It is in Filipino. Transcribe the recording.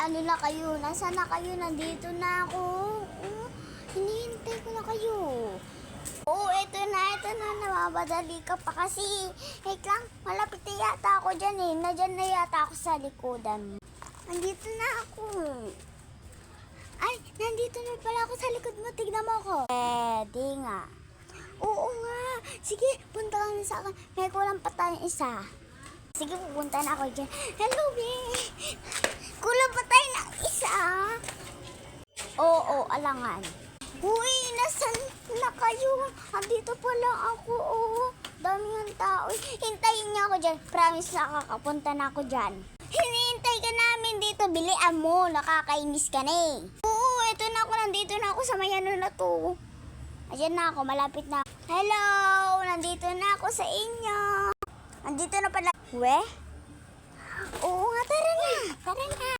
ano na kayo? Nasaan na kayo? Nandito na ako. Hinihintay ko na kayo. Oo, ito na. Namamadali ka pa kasi. Wait lang, malapit na yata ako dyan eh. Nadyan na yata ako sa likodan. Nandito na ako. Ay, nandito na pala ako sa likod mo. Tignan mo ako. Di nga. Oo nga. Sige, punta ka na sa akin. May kulang pa tayong isa. Sige, pupunta na ako dyan. Hello, babe. Kulang pa tayo ng isa. Oo, alangan. Uy, nasan na kayo? Andito pa lang ako, Dami ng tao. Hintayin niyo ako dyan. Promise na kakapunta na ako dyan. Hinihintay ka namin dito. Bilian mo. Nakakainis ka na eh. Oo, eto na ako. Nandito na ako sa may ano na to. Ayan na ako. Malapit na. Hello! Nandito na ako sa inyo. Nandito na pala. We? Oo nga, tara na. Tara na.